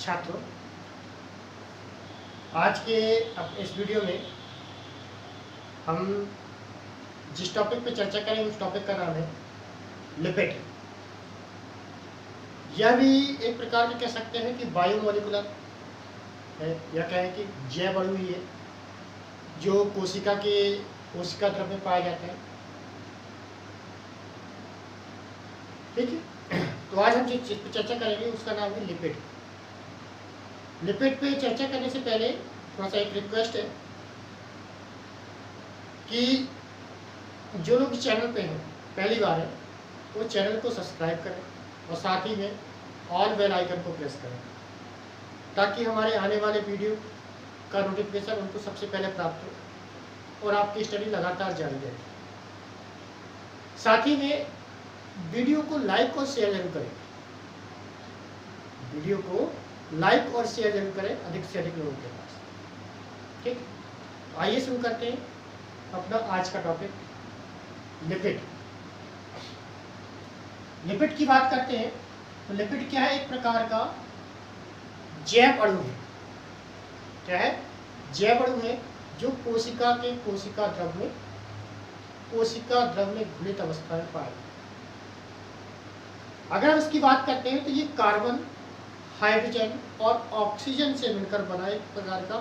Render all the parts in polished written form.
छात्रों, आज के इस वीडियो में हम जिस टॉपिक पे चर्चा करेंगे उस टॉपिक का नाम है लिपिड। यह भी एक प्रकार के कह सकते हैं कि बायोमोलिकुलर है, या कहें कि जैव अणु ही है जो कोशिका द्रव्य में पाए जाते हैं। ठीक है, तो आज हम जिस पर चर्चा करेंगे उसका नाम है लिपिड। लिपिड पे चर्चा करने से पहले थोड़ा सा एक रिक्वेस्ट है कि जो लोग चैनल पे हैं पहली बार है वो चैनल को सब्सक्राइब करें और साथ ही में ऑल बेल आइकन को प्रेस करें ताकि हमारे आने वाले वीडियो का नोटिफिकेशन उनको सबसे पहले प्राप्त हो और आपकी स्टडी लगातार जारी रहे। साथ ही में वीडियो को लाइक और शेयर जरूर करें, वीडियो को लाइक और शेयर जरूर करें अधिक से अधिक लोगों के पास। ठीक, आइए शुरू करते हैं अपना आज का टॉपिक लिपिड। लिपिड की बात करते हैं तो लिपिड क्या है? एक प्रकार का जैव अणु है। क्या है? जैव अणु है जो कोशिका द्रव में घुलित अवस्था में पाए। अगर हम इसकी बात करते हैं तो ये कार्बन, हाइड्रोजन और ऑक्सीजन से मिलकर बना एक प्रकार का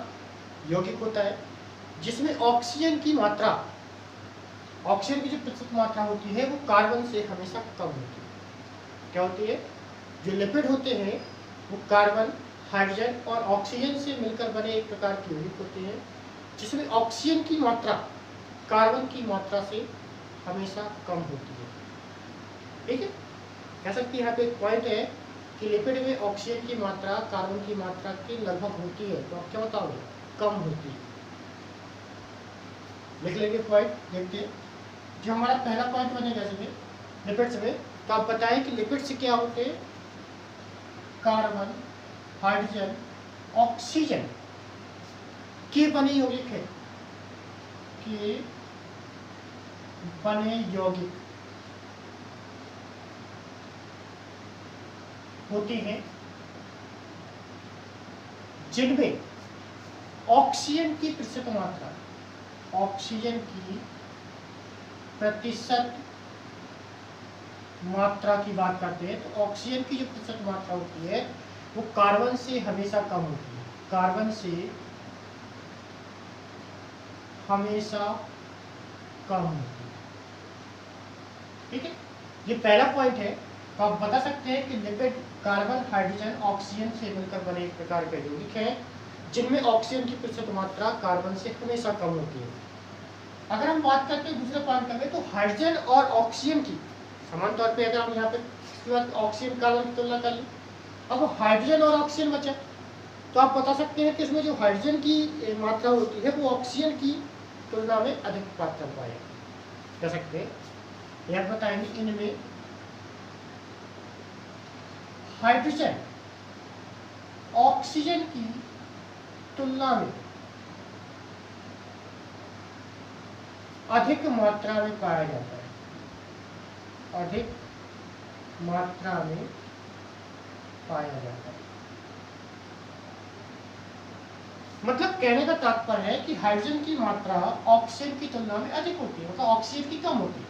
यौगिक होता है जिसमें ऑक्सीजन की जो प्रतिशत मात्रा होती है वो कार्बन से हमेशा कम होती है। क्या होती है? जो लिपिड होते हैं वो कार्बन, हाइड्रोजन और ऑक्सीजन से मिलकर बने एक प्रकार के यौगिक होते हैं जिसमें ऑक्सीजन की मात्रा कार्बन की मात्रा से हमेशा कम होती है। ठीक है, कह सकते हैं यहाँ पे एक पॉइंट है कि लिपिड में ऑक्सीजन की मात्रा कार्बन की मात्रा की लगभग होती है, तो आप क्या बताओगे? कम होती है। लिख लेंगे पॉइंट, देखते हैं जो हमारा पहला पॉइंट बनेगा इसमें लिपिड्स में। तो आप बताएं कि लिपिड्स क्या होते हैं? कार्बन, हाइड्रोजन, ऑक्सीजन के बने यौगिक है, के बने यौगिक होते हैं जिनमें ऑक्सीजन की प्रतिशत मात्रा, ऑक्सीजन की प्रतिशत मात्रा की बात करते हैं तो ऑक्सीजन की जो प्रतिशत मात्रा होती है वो कार्बन से हमेशा कम होती है। कार्बन से हमेशा कम होती है। ठीक है, ये पहला पॉइंट है। तो आप बता सकते हैं कि लिपिड कार्बन, हाइड्रोजन, ऑक्सीजन से मिलकर बने एक प्रकार के यौगिक हैं जिनमें ऑक्सीजन की प्रतिशत मात्रा कार्बन से हमेशा कम होती है। अगर हम बात करते हैं दूसरे पॉइंट करें तो हाइड्रोजन और ऑक्सीजन की समान तौर पे अगर हम यहाँ पे ऑक्सीजन कार्बन की तुलना कर लें, अब हाइड्रोजन और ऑक्सीजन बचा तो आप बता सकते हैं कि इसमें जो हाइड्रोजन की मात्रा होती है वो ऑक्सीजन की तुलना में अधिक मात्रा पाएगी। कह सकते हैं यह बताएंगे इनमें हाइड्रोजन ऑक्सीजन की तुलना में अधिक मात्रा में पाया जाता है, अधिक मात्रा में पाया जाता है। मतलब कहने का तात्पर्य है कि हाइड्रोजन की मात्रा ऑक्सीजन की तुलना में अधिक होती है, मतलब ऑक्सीजन की कम होती है।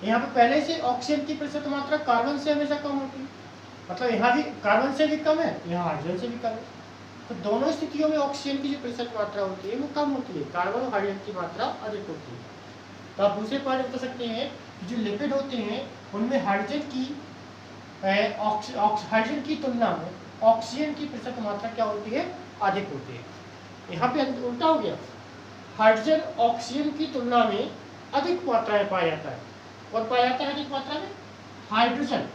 यहाँ पे पहले से ऑक्सीजन की प्रतिशत मात्रा कार्बन से हमेशा कम होती है, मतलब यहाँ भी कार्बन से भी कम है, यहाँ हाइड्रोजन से भी कम है। तो दोनों स्थितियों में ऑक्सीजन की जो प्रतिशत मात्रा होती है वो कम होती है, कार्बन और हाइड्रोजन की मात्रा अधिक होती है। तो आप दूसरे पॉइंट बता सकते हैं कि जो लिपिड होते हैं उनमें हाइड्रोजन की तुलना में ऑक्सीजन की प्रतिशत मात्रा क्या होती है? अधिक होती है। यहाँ पे उल्टा हो गया, हाइड्रोजन ऑक्सीजन की तुलना में अधिक मात्रा में पाया जाता है। और पाया जाता है अधिक मात्रा में हाइड्रोजन,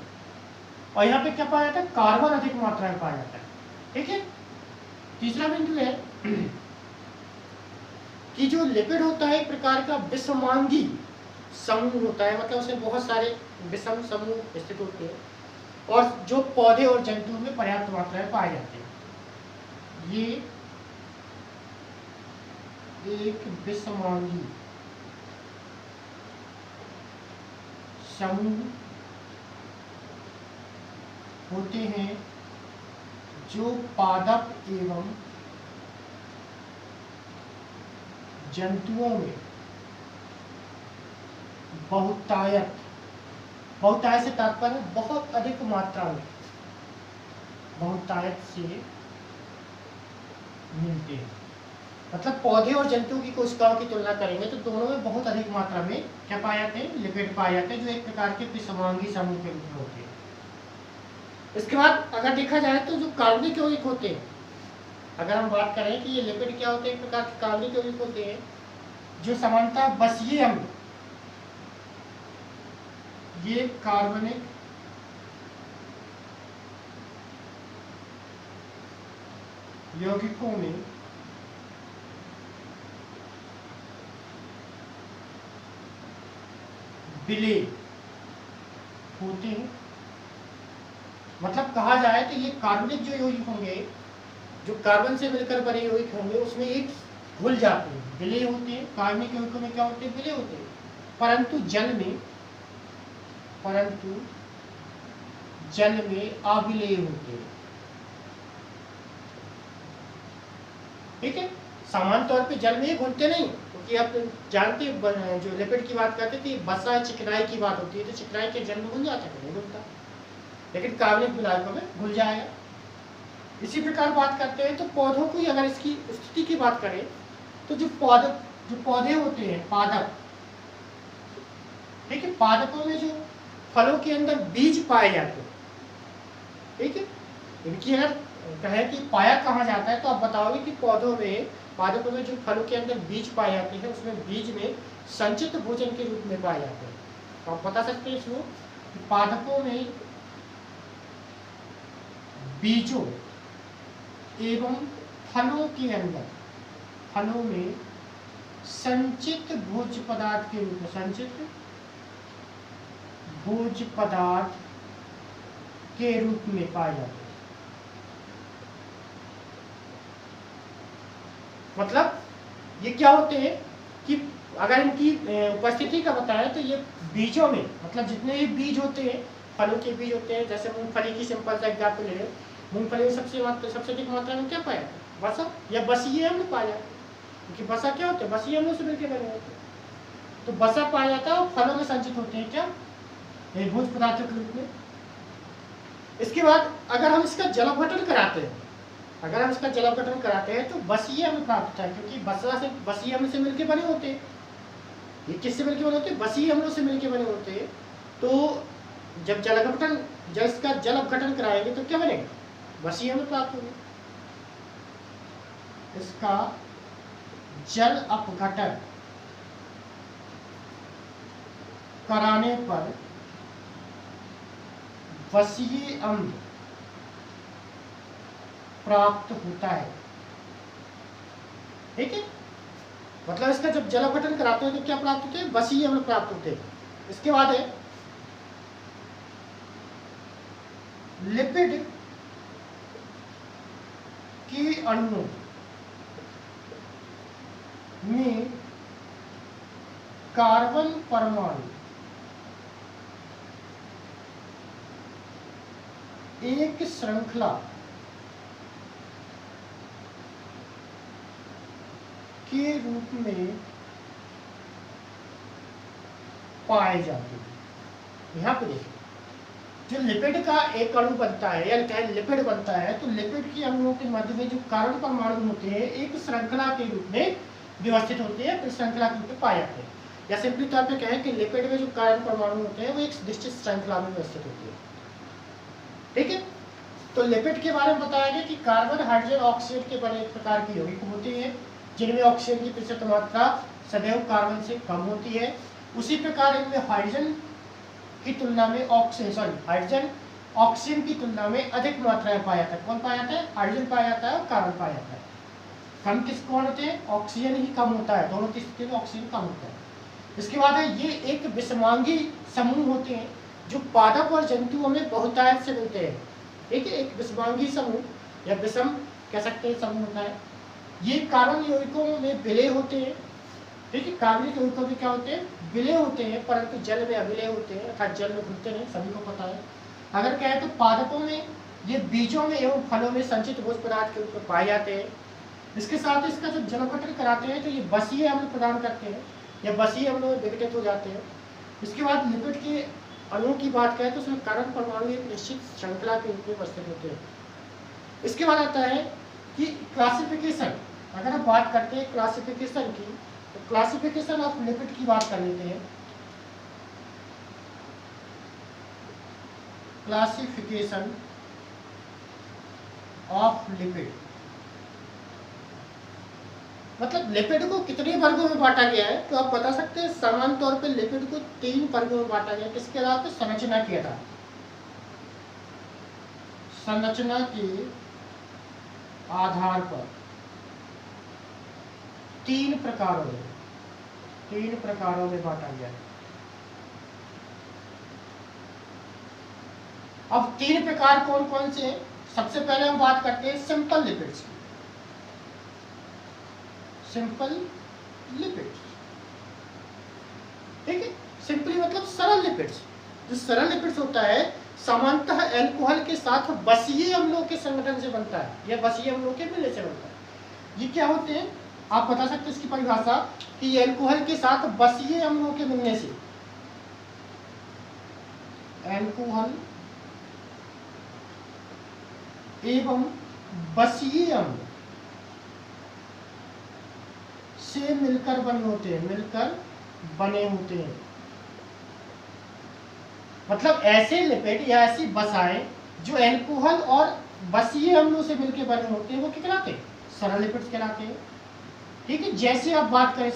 और यहाँ पे क्या पाया जाता है? कार्बन अधिक मात्रा में पाया जाता है। ठीक है, तीसरा बिंदु है कि जो लिपिड होता है एक प्रकार का विषमांगी समूह होता है, मतलब उसमें बहुत सारे विषम समूह स्थित होते हैं और जो पौधे और जंतुओं में पर्याप्त मात्रा में पाए जाते हैं। ये एक विषमांगी समूह होते हैं जो पादप एवं जंतुओं में बहुतायत, बहुतायत से तात्पर्य बहुत अधिक मात्रा में, बहुतायत से मिलते हैं। मतलब पौधे और जंतुओं की कोशिकाओं की तुलना करेंगे तो दोनों में बहुत अधिक मात्रा में क्या पाए जाते हैं, लिपिड पाए जाते हैं, जो एक प्रकार के विषमांगी समूह के रूप में होते हैं। इसके बाद अगर देखा जाए तो जो कार्बनिक यौगिक होते हैं, अगर हम बात करें कि ये लिपिड क्या होते हैं, एक प्रकार के कार्बनिक यौगिक होते हैं जो सामान्यतः बसीय अम्ल, ये कार्बनिक यौगिकों में विलय होते हैं। मतलब कहा जाए तो ये कार्बनिक जो यौगिक होंगे, जो कार्बन से मिलकर बने यौगिक होंगे, उसमें एक घुल जाते हैं, विलय होते हैं। कार्बनिक यौगिकों में क्या होते हैं, विलय होते हैं, परंतु जल में अविलय होते हैं। ठीक है, सामान्य तौर पे जल में ही घुलते नहीं, क्योंकि आप जानते हैं जो लिपिड की बात करते थे, बसा चिकनाई की बात होती है, तो चिकनाई के जल में घुल जाता है, नहीं घुलता, लेकिन कार्बनिक विलायकों में घुल जाएगा। इसी प्रकार बात करते हैं तो पौधों की अगर इसकी स्थिति की बात करें तो जो पौधे होते हैं, पादप, ठीक है, पादपों में जो फलों के अंदर बीज पाए जाते हैं, ठीक है, इनकी अगर कहें कि पाया कहाँ जाता है तो आप बताओगे कि पौधों में, पादपों में जो फलों के अंदर बीज पाए जाते हैं, उसमें बीज में संचित भोजन के रूप में पाए जाते हैं। तो आप बता सकते हैं इसको कि पादपों में बीजों एवं फलों के अंदर, फलों में संचित भोज्य पदार्थ के रूप में, संचित भोज्य पदार्थ के रूप में पाए जाते हैं। मतलब ये क्या होते हैं कि अगर इनकी उपस्थिति का बताएं तो ये बीजों में, मतलब जितने भी बीज होते हैं, फलों के बीज होते हैं, जैसे मूंगफली की सिंपल सा एग्जाम्पल ले लें, मूंगफली में सबसे अधिक मात्रा में क्या पाया जाता है, वसा या बसीय अम्ल पाया जाता है, क्योंकि वसा क्या होते हैं, बसीय अम्लों से मिलकर बने होते हैं। तो वसा पाया जाता है और फलों में संचित होते हैं क्या, भोज्य पदार्थों के रूप में। इसके बाद अगर हम इसका जलावघटन कराते हैं, तो बसीय अम्ल प्राप्त होता है, क्योंकि बसीय अम्ल से मिलकर बने होते हैं। ये किससे मिलकर बने होते हैं, बसीय अम्लों से मिलकर बने होते हैं। तो जब इसका जल अपघटन कराएंगे तो क्या बनेगा, बसीय अम्ल प्राप्त होंगे। इसका जल अपघटन कराने पर बसीय अम्ल प्राप्त होता है। ठीक है, मतलब इसका जब जल अपघटन कराते हैं तो क्या प्राप्त होते हैं, बसीय अम्ल प्राप्त होते हैं। इसके बाद है लिपिड के अणुओं में कार्बन परमाणु एक श्रृंखला के रूप में पाए जाते हैं। यहाँ पे देखिए, जो लिपिड का एक अणु बनता है या कहें लिपिड बनता है, तो लिपिड के अणुओं के मध्य में जो कार्बन परमाणु होते हैं एक श्रृंखला के रूप में व्यवस्थित होते हैं, श्रृंखला के रूप में पाए जाते हैं। या सिंपली तौर पे कहें कि लिपिड में जो कार्बन परमाणु होते हैं वो एक निश्चित श्रृंखला में व्यवस्थित होते हैं। ठीक है, तो लिपिड के बारे में बताया गया कि कार्बन, हाइड्रोजन, ऑक्सीजन के बने एक प्रकार की यौगिक होते हैं, जिनमें ऑक्सीजन की प्रतिशत मात्रा सदैव कार्बन से कम होती है। उसी प्रकार इनमें हाइड्रोजन की तुलना में हाइड्रोजन ऑक्सीजन की तुलना में अधिक मात्रा में पाया जाता है। कौन पाया जाता है, हाइड्रोजन पाया जाता है और कार्बन पाया जाता है। कम किस कौन होते हैं, ऑक्सीजन ही कम होता है, दोनों की स्थिति में ऑक्सीजन कम होता है। इसके बाद है ये एक विषमांगी समूह होते हैं जो पादप और जंतुओं में बहुतायत से मिलते हैं। ठीक है, एक विषमांगी समूह या विषम कह सकते हैं समूह होता है। ये कार्बन यौगिकों में विलय होते हैं। ठीक है, कार्बनिक यौगिकों में क्या होते हैं, विलय होते हैं, परंतु जल में अविलय होते हैं, अर्थात जल में घुलते नहीं, सभी को पता है। अगर कहें तो पादपों में ये बीजों में एवं फलों में संचित भोज पदार्थ के रूप में पाए जाते हैं। इसके साथ इसका जब जलपटन कराते हैं तो ये बसीय अम्ल प्रदान करते हैं या बसीय अम्ल में विघटित हो जाते हैं। इसके बाद लिपिड के अणुओं की बात करें तो उसमें कार्बन परमाणु एक निश्चित श्रृंखला के रूप में उपस्थित होते हैं। इसके बाद आता है कि क्लासिफिकेशन। अगर हम बात करते हैं क्लासिफिकेशन की, तो क्लासिफिकेशन ऑफ लिपिड की बात कर लेते हैं। क्लासिफिकेशन ऑफ लिपिड मतलब लिपिड को कितने वर्गों में बांटा गया है, तो आप बता सकते हैं सामान्य तौर पे लिपिड को 3 वर्गों में बांटा गया है। किसके आधार पर? संरचना के आधार, संरचना के आधार पर 3 प्रकारों में बांटा गया है। अब 3 प्रकार कौन कौन से हैं? सबसे पहले हम बात करते हैं सिंपल लिपिड्स की। सिंपल लिपिड्स, ठीक है। सिंपली मतलब सरल लिपिड्स। जो सरल लिपिड्स होता है सामान्यतः अल्कोहल के साथ बसीय अम्लों के संगठन से बनता है या बसीय अम्लों के मिलने से बनता है। ये क्या होते हैं आप बता सकते हैं इसकी परिभाषा कि अल्कोहल के साथ बसीय अम्लों के मिलने से, अल्कोहल एवं बसीय अम्ल से मिलकर बने होते हैं। मतलब ऐसे लिपिड या ऐसी बसाएं जो अल्कोहल और बसीय अम्लों से मिलकर बने होते हैं वो क्या कहलाते हैं? सरल लिपिड्स कहलाते हैं, ठीक है। जैसे आप बात करें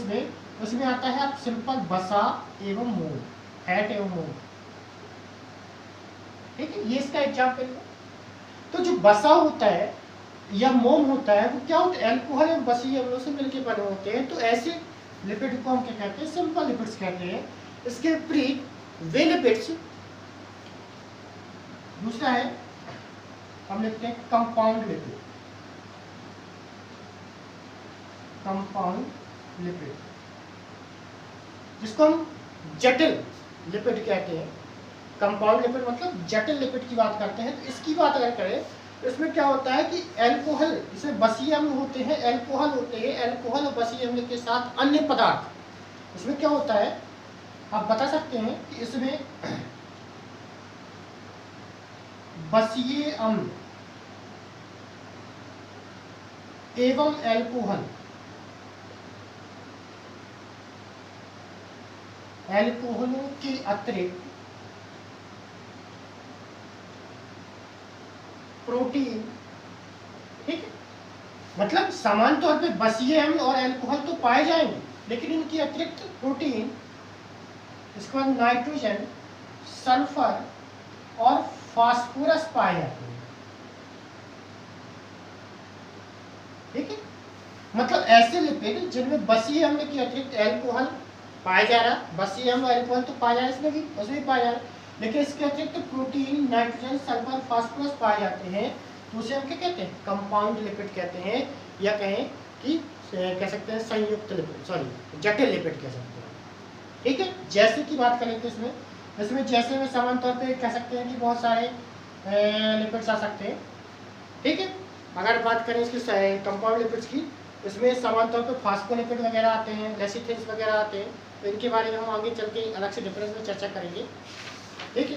उसमें आता है आप सिंपल बसा एवं मोम, फैट एवं मोम, ठीक है। ये इसका एग्जाम्पल है। तो जो बसा होता है या मोम होता है वो क्या होता है? अल्कोहल एवं बसीय अम्लों से मिलकर बने होते हैं। तो ऐसे लिपिड को हम क्या कहते हैं? सिंपल लिपिड्स कहते हैं। इसके विपरीत वे लिपिड्स, दूसरा है हम लिखते हैं कंपाउंड लिपिड। कंपाउंड लिपिड जिसको हम जटिल लिपिड कहते हैं। कंपाउंड लिपिड मतलब जटिल लिपिड की बात करते हैं। तो इसकी बात अगर करें तो इसमें क्या होता है कि अल्कोहल, इसमें बसीय अम्ल होते हैं, अल्कोहल होते हैं, अल्कोहल और बसीय अम्ल के साथ अन्य पदार्थ। इसमें क्या होता है आप बता सकते हैं कि इसमें बसीय अम्ल एवं अल्कोहल, अल्कोहलों के अतिरिक्त प्रोटीन, ठीक है। मतलब सामान्य तौर पे बसीय अम्ल और अल्कोहल तो पाए जाएंगे लेकिन इनके अतिरिक्त प्रोटीन, इसके बाद नाइट्रोजन, सल्फर और फास्फोरस पाए जाते हैं, ठीक है। मतलब ऐसे लिपिड जिनमें बसीय अम्ल के अतिरिक्त अल्कोहल पाया जा रहा है, बसीय अम्ल अल्कोहल तो पाया जा रहा है इसमें भी, उसमें भी पाया जा रहा है, लेकिन इसके अतिरिक्त प्रोटीन, नाइट्रोजन, सल्फर, फास्फोरस पाए जाते हैं। तो उसे हम क्या कहते हैं? कंपाउंड लिपिड कहते हैं, या कहें कि कह सकते हैं संयुक्त लिपिड, सॉरी जटिल लिपिड कह सकते हैं, ठीक है। जैसे की बात करें तो इसमें जैसे में सामान्य तौर पे कह सकते हैं कि बहुत सारे लिपिड्स आ सकते हैं, ठीक है। अगर बात करें इसकी कंपाउंड लिपिड्स की, इसमें सामान्य तौर पर फास्फोलिपिड वगैरह आते हैं, लेसिथिन्स वगैरह आते हैं। तो इनके बारे में हम आगे चल के अलग से डिफरेंस में चर्चा करेंगे, ठीक है।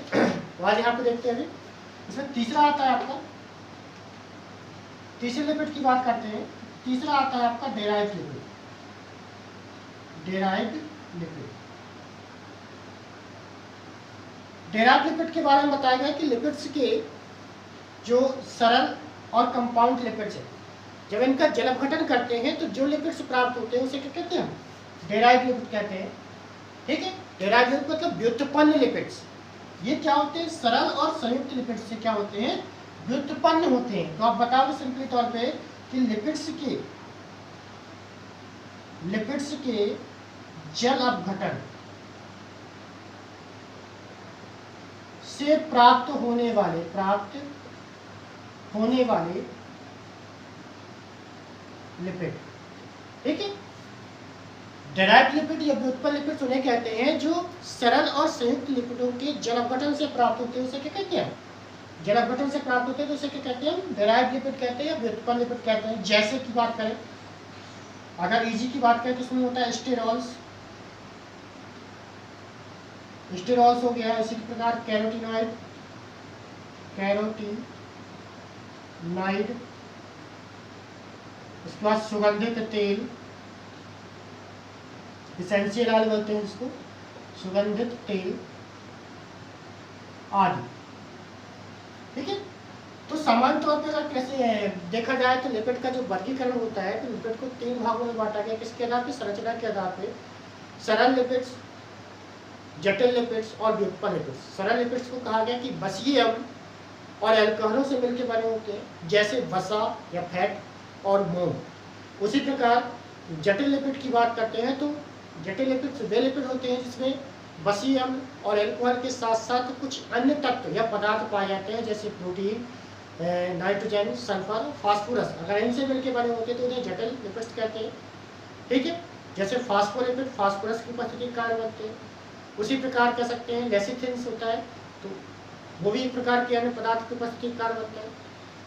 आज यहाँ पे देखते हैं अभी इसमें तीसरा आता है आपका, तीसरे लिपिड की बात करते हैं। तीसरा आता है आपका derived lipid. Derived lipid, derived lipid के बारे में बताया गया कि लिपिड्स के जो सरल और कंपाउंड लिपिड्स है, जब इनका जल अपघटन करते हैं तो जो लिपिड्स प्राप्त होते हैं उसे क्या कहते हैं? डेराइव्ड लिपिड कहते हैं, ठीक है। डेराइव्ड लिपिड मतलब व्युत्पन्न लिपिड्स। ये क्या होते हैं? सरल और संयुक्त लिपिड्स से क्या होते हैं? व्युत्पन्न होते हैं। तो आप बताओगे सिंपली तौर पे कि लिपिड्स के जल अपघटन से प्राप्त होने वाले लिपिड, ठीक है। डेराइव्ड लिपिड या व्युत्पन्न लिपिड उन्हें कहते हैं जो सरल और संयुक्त लिपिडों के जल अपघटन से प्राप्त होते हैं, उसे क्या कहते हैं? जल अपघटन से प्राप्त होते हैं तो उसे क्या कहते हैं, हम डेराइव्ड लिपिड कहते हैं या व्युत्पन्न लिपिड कहते हैं। जैसे की बात करें, अगर ईजी की बात करें तो उसमें होता है स्टेरॉल्स, स्टेरॉल्स हो गया। इसी प्रकार कैरोटीनॉइड, कैरोटीनॉइड, उसके बाद सुगंधित तेल, इसेंशियल ऑयल बोलते हैं इसको, सुगंधित तेल आदि। ठीक है, तो सामान्य तौर पर अगर कैसे देखा जाए तो लिपिड का जो वर्गीकरण होता है तो लिपिड को 3 भागों में बांटा गया। किसके आधार पे, संरचना के आधार पे, सरल लिपिड्स, जटिल लिपिड्स और व्युत्पन्न लिपिड्स। सरल लिपिड्स को कहा गया कि बसीय अम्ल और एल्कोहलों से मिलकर बने होते हैं, जैसे वसा या फैट और मोम। उसी प्रकार जटिल लिपिड की बात करते हैं तो जटिल लिपिड्स वे लिपिड होते हैं जिसमें बसीय अम्ल और एल्कोहल के साथ साथ कुछ अन्य तत्व या पदार्थ पाए जाते हैं, जैसे प्रोटीन, नाइट्रोजन, सल्फर, फास्फोरस। अगर इनसे मिलकर बने होते हैं तो उन्हें जटिल लिपिड्स कहते हैं। ठीक है, जैसे फास्फोलिपिड फास्फोरस की उपस्थिति के कारण बनते हैं। उसी प्रकार कह सकते हैं लेसिथिन्स होता है तो वो भी एक प्रकार के अन्य पदार्थ की उपस्थिति के कारण बनते हैं।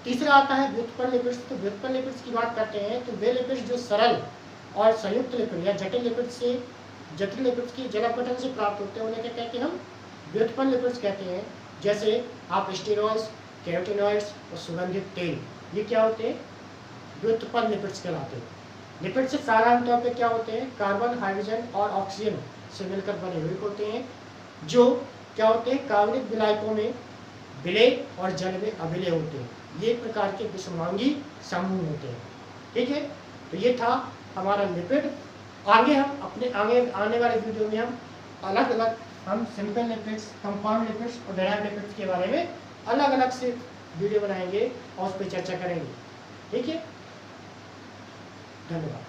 तीसरा आता है व्युत्पन्न लिपिड्स। तो व्युत्पन्न लिपिड्स की बात करते हैं तो वे लिपिड्स जो सरल और संयुक्त लिपिड या जटिल लिपिड से, जटिल लिपिड्स की जल अपघटन से प्राप्त होते हैं, उन्हें क्या कहते हैं, हम व्युत्पन्न लिपिड्स कहते हैं। जैसे आप स्टेरॉइड्स, कैरोटीनॉइड्स और सुगंधित तेल, ये क्या होते हैं, व्युत्पन्न लिपिड्स कहलाते हैं। लिपिड से साधारण तौर पे क्या होते हैं, कार्बन, हाइड्रोजन और ऑक्सीजन से मिलकर बने हुए होते हैं, जो क्या होते हैं, कार्बनिक विलायकों में विलेय और जल में अविलेय होते हैं। ये एक प्रकार के विषमांगी समूह होते हैं। ठीक है, तो ये था हमारा लिपिड। आगे हम अपने आने वाले वीडियो में हम अलग अलग सिंपल लिपिड्स, कंपाउंड लिपिड्स और डेराइव्ड लिपिड्स के बारे में अलग अलग से वीडियो बनाएंगे और उस पर चर्चा करेंगे। ठीक है, धन्यवाद।